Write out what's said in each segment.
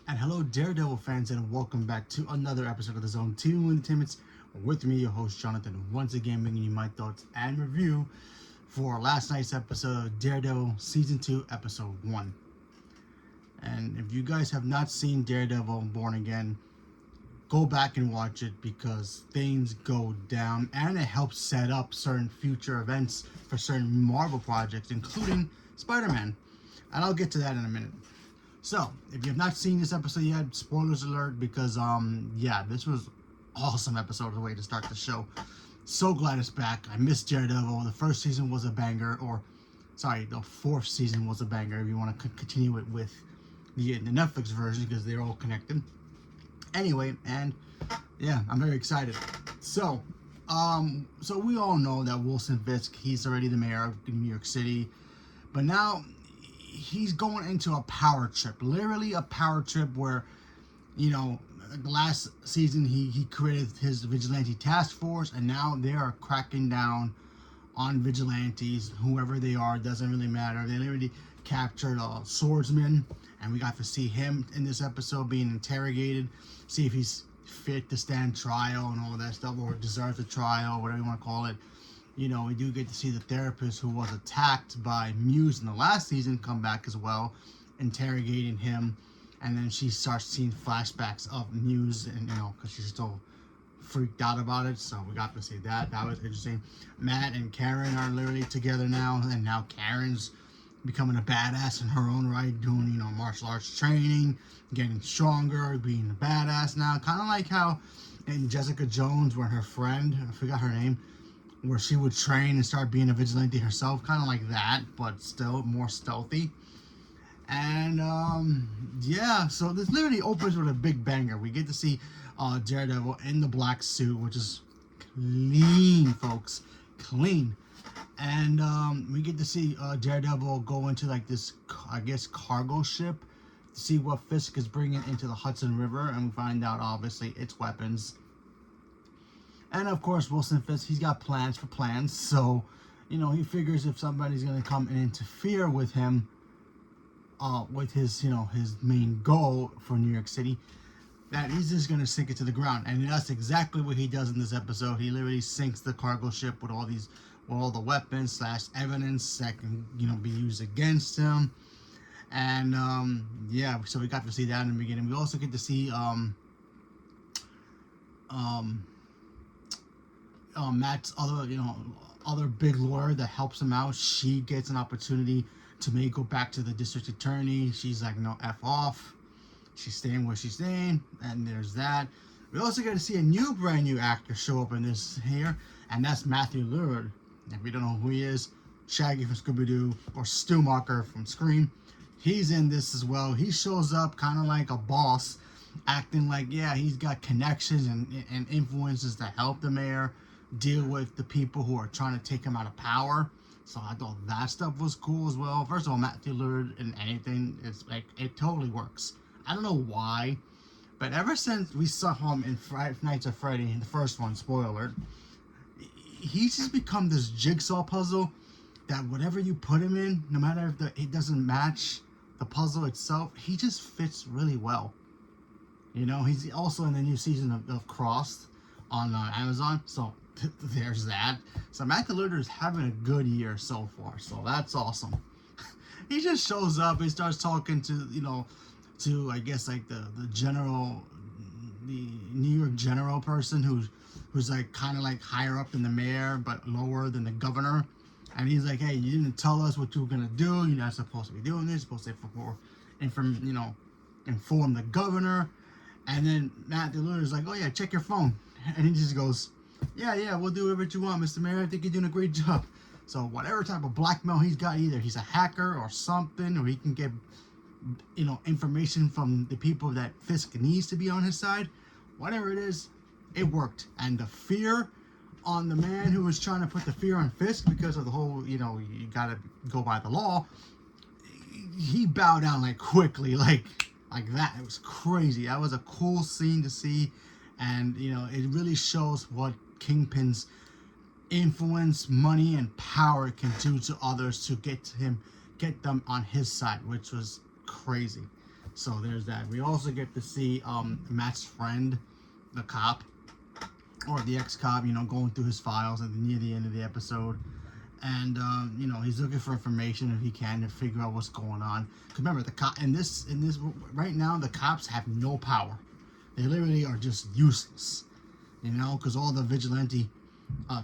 And hello, Daredevil fans, and welcome back to another episode of the Zone 2 Entertainment's. With me, your host Jonathan, once again bringing you my thoughts and review for last night's episode of Daredevil Season 2, Episode 1. And if you guys have not seen Daredevil Born Again, go back and watch it because things go down and it helps set up certain future events for certain Marvel projects, including Spider-Man. And I'll get to that in a minute. So, if you have not seen this episode yet, spoilers alert, because, this was awesome episode, the way to start the show. So glad it's back. I missed Daredevil. The first season was a banger, the fourth season was a banger, if you want to continue it with the Netflix version, because they're all connected. Anyway, and, yeah, I'm very excited. So we all know that Wilson Fisk, he's already the mayor of New York City, but now he's going into a power trip, literally a power trip where, last season he created his vigilante task force, and now they are cracking down on vigilantes, whoever they are, doesn't really matter. They literally captured a swordsman, and we got to see him in this episode being interrogated, see if he's fit to stand trial and all that stuff, or deserves a trial, whatever you want to call it. We do get to see the therapist who was attacked by Muse in the last season come back as well, interrogating him. And then she starts seeing flashbacks of Muse, and because she's still freaked out about it. So we got to see that. That was interesting. Matt and Karen are literally together now, and now Karen's becoming a badass in her own right, doing martial arts training, getting stronger, being a badass now. Kind of like how in Jessica Jones, when her friend, I forgot her name, where she would train and start being a vigilante herself, kind of like that, but still more stealthy. And so this literally opens with a big banger. We get to see Daredevil in the black suit, which is clean, folks, clean. And we get to see Daredevil go into like this, I guess, cargo ship to see what Fisk is bringing into the Hudson River, and we find out obviously it's weapons. And of course, Wilson Fisk, he's got plans for plans. So, he figures if somebody's going to come and interfere with him, with his, his main goal for New York City, that he's just going to sink it to the ground. And that's exactly what he does in this episode. He literally sinks the cargo ship with all the weapons / evidence that can, be used against him. And, so we got to see that in the beginning. We also get to see, Matt's other big lawyer that helps him out. She gets an opportunity to maybe go back to the district attorney. She's like, no, F off. She's staying where she's staying, and there's that. We also get to see a brand new actor show up in this here, and that's Matthew Lillard. If you don't know who he is, Shaggy from Scooby-Doo, or Stumacher from Scream, he's in this as well. He shows up kind of like a boss, acting like, he's got connections and influences to help the mayor deal with the people who are trying to take him out of power. So I thought that stuff was cool as well. First of all, Matthew Lillard in anything, it's like, it totally works. I don't know why, but ever since we saw him in Five Nights at Freddy, the first one, spoiler alert, he's just become this jigsaw puzzle that whatever you put him in, no matter if it doesn't match the puzzle itself, he just fits really well. He's also in the new season of Crossed on Amazon, so there's that. So Matthew Lillard is having a good year so far, so that's awesome. He just shows up, he starts talking to I guess like the general, the New York general person who's like kind of like higher up than the mayor but lower than the governor, and he's like, hey, you didn't tell us what you were gonna do. You're not supposed to be doing this. You're supposed to inform the governor. And then Matthew Lillard is like, oh yeah, check your phone. And he just goes, yeah, we'll do whatever you want, Mr. Mayor. I think you're doing a great job. So whatever type of blackmail he's got, either he's a hacker or something, or he can get, information from the people that Fisk needs to be on his side. Whatever it is, it worked. And the fear on the man who was trying to put the fear on Fisk because of the whole, you gotta go by the law, he bowed down like quickly, like that. It was crazy. That was a cool scene to see, and it really shows what Kingpin's influence, money, and power can do to others to get them on his side, which was crazy. So there's that. We also get to see Matt's friend, the cop, or the ex-cop, going through his files near the end of the episode. And he's looking for information if he can to figure out what's going on. Because remember, the cop in this right now, the cops have no power. They literally are just useless. Because all the vigilante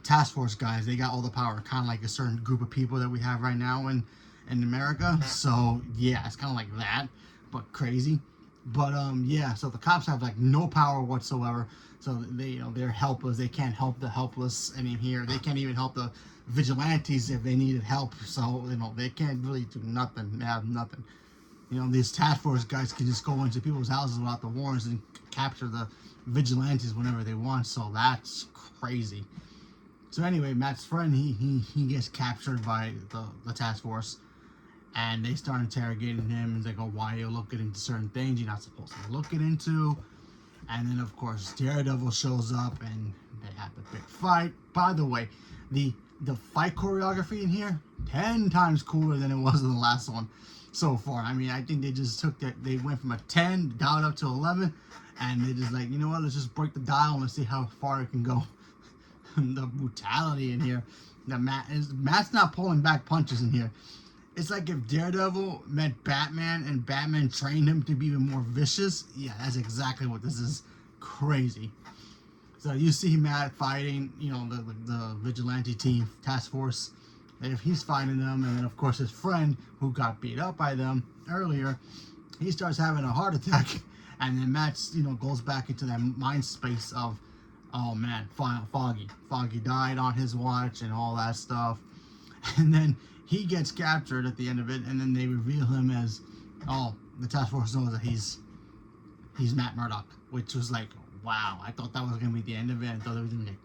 task force guys, they got all the power, kind of like a certain group of people that we have right now in America. So yeah, it's kind of like that, but crazy. But yeah, so the cops have like no power whatsoever. So they're helpless. They can't help the helpless. I mean, here they can't even help the vigilantes if they needed help. So they can't really do nothing. They have nothing. These task force guys can just go into people's houses without the warrants and capture the vigilantes whenever they want. So that's crazy. So anyway, Matt's friend, he gets captured by the task force, and they start interrogating him. And they go, "Why are you looking into certain things you're not supposed to be looking into?" And then of course Daredevil shows up, and they have the big fight. By the way, the fight choreography in here 10 times cooler than it was in the last one so far. I mean, I think they just took that. They went from a 10 down up to 11, and they just like, you know what? Let's just break the dial and see how far it can go. The brutality in here. Matt's not pulling back punches in here. It's like if Daredevil met Batman and Batman trained him to be even more vicious. Yeah, that's exactly what this is. Crazy. So you see Matt fighting, the vigilante team, task force. And if he's fighting them, and then of course his friend who got beat up by them earlier, he starts having a heart attack, and then Matt's goes back into that mind space of, oh man, Foggy died on his watch and all that stuff, and then he gets captured at the end of it, and then they reveal him as, oh, the task force knows that he's Matt Murdock, which was like, wow, I thought that was gonna be the end of it. I thought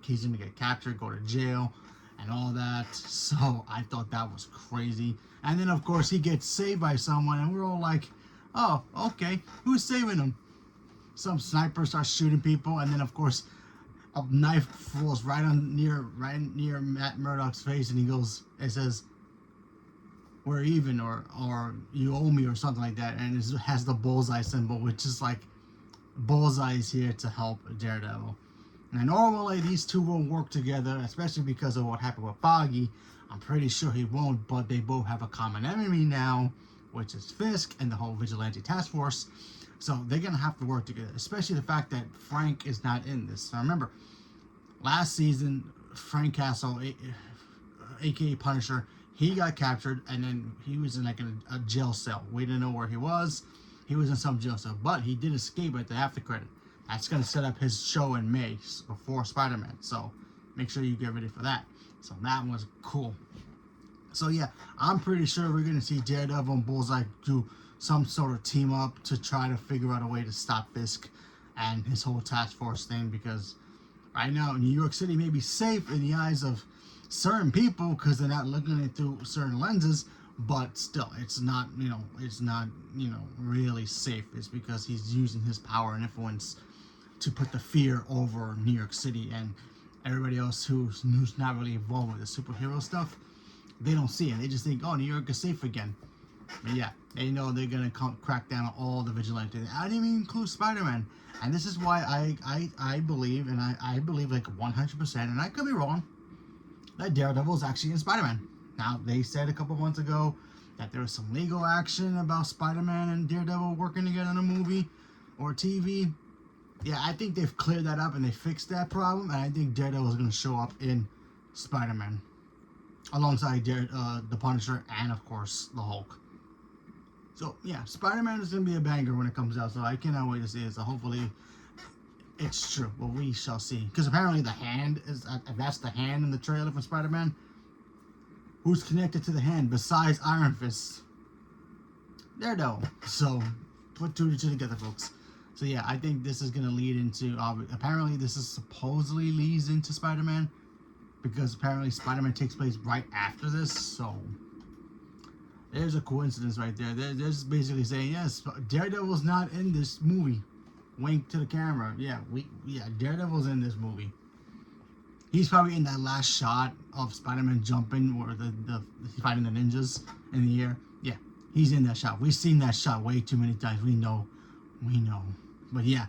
he's gonna get captured, go to jail, and all that. So I thought that was crazy. And then of course he gets saved by someone, and we're all like, oh, okay, who's saving him? Some sniper starts shooting people, and then of course a knife falls right near Matt Murdock's face, and it says, "We're even," or "You owe me," or something like that, and it has the bullseye symbol, which is like Bullseye is here to help Daredevil. Now normally these two won't work together, especially because of what happened with Foggy. I'm pretty sure he won't, but they both have a common enemy now, which is Fisk and the whole vigilante task force. So they're gonna have to work together, especially the fact that Frank is not in this. So remember, last season, Frank Castle, aka Punisher, he got captured, and then he was in like a jail cell. We didn't know where he was. He was in some jail cell, but he did escape at the after credit. That's gonna set up his show in May before Spider-Man. So make sure you get ready for that. So that was cool. So yeah, I'm pretty sure we're gonna see Daredevil and Bullseye do some sort of team up to try to figure out a way to stop Fisk and his whole task force thing, because right now New York City may be safe in the eyes of certain people because they're not looking at it through certain lenses, but still it's not really safe. It's because he's using his power and influence to put the fear over New York City, and everybody else who's not really involved with the superhero stuff, they don't see it. They just think, oh, New York is safe again. But yeah, they know they're gonna crack down on all the vigilantes. I didn't even include Spider-Man, and this is why I believe, and I believe like 100%, and I could be wrong, that Daredevil is actually in Spider-Man. Now they said a couple months ago that there was some legal action about Spider-Man and Daredevil working together in a movie or TV. Yeah, I think they've cleared that up and they fixed that problem, and I think Daredevil is gonna show up in Spider-Man alongside the Punisher and of course the Hulk. So yeah, Spider-Man is going to be a banger when it comes out, so I cannot wait to see it. So hopefully it's true, but we shall see. Because apparently the hand is, that's the hand in the trailer for Spider-Man. Who's connected to the hand besides Iron Fist? Daredevil. So put two and two together, folks. So yeah, I think this is going to lead into, apparently this is supposedly leads into Spider-Man, because apparently Spider-Man takes place right after this, so there's a coincidence right there. They're just basically saying, yes, Daredevil's not in this movie. Wink to the camera. Yeah, Daredevil's in this movie. He's probably in that last shot of Spider-Man jumping, or the fighting the ninjas in the air. Yeah, He's in that shot. We've seen that shot way too many times. We know. But yeah,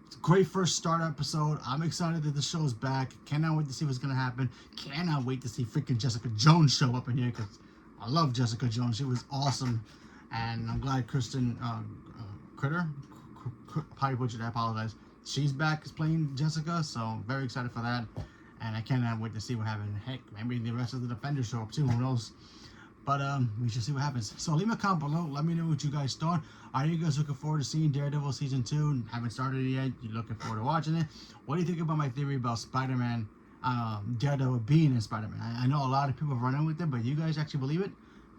it's a great first start episode. I'm excited that the show's back. Cannot wait to see what's gonna happen. Cannot wait to see freaking Jessica Jones show up in here, because I love Jessica Jones. She was awesome, and I'm glad Kristen Critter, probably butchered. I apologize. She's back as playing Jessica, so very excited for that. And I cannot wait to see what happens. Heck, maybe the rest of the Defenders show up too. Who knows? But we should see what happens. So leave a comment below. Let me know what you guys thought. Are you guys looking forward to seeing Daredevil Season 2? Haven't started it yet. You're looking forward to watching it. What do you think about my theory about Spider-Man, Daredevil being in Spider-Man? I know a lot of people are running with it, but you guys actually believe it?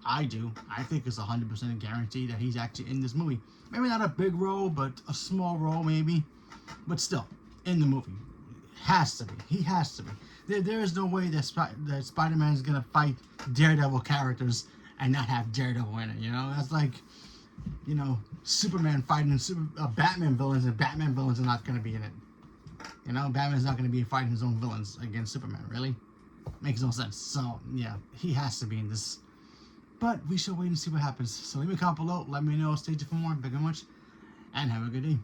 I do. I think it's 100% guarantee that he's actually in this movie. Maybe not a big role, but a small role maybe. But still, in the movie. Has to be. He has to be. There is no way that Spider-Man is going to fight Daredevil characters and not have Daredevil in it, you know? That's like, you know, Superman fighting Batman villains, and Batman villains are not going to be in it. You know, Batman's not going to be fighting his own villains against Superman, really? Makes no sense. So, yeah, he has to be in this. But we shall wait and see what happens. So leave me a comment below. Let me know. Stay tuned for more. Thank you very much. And have a good day.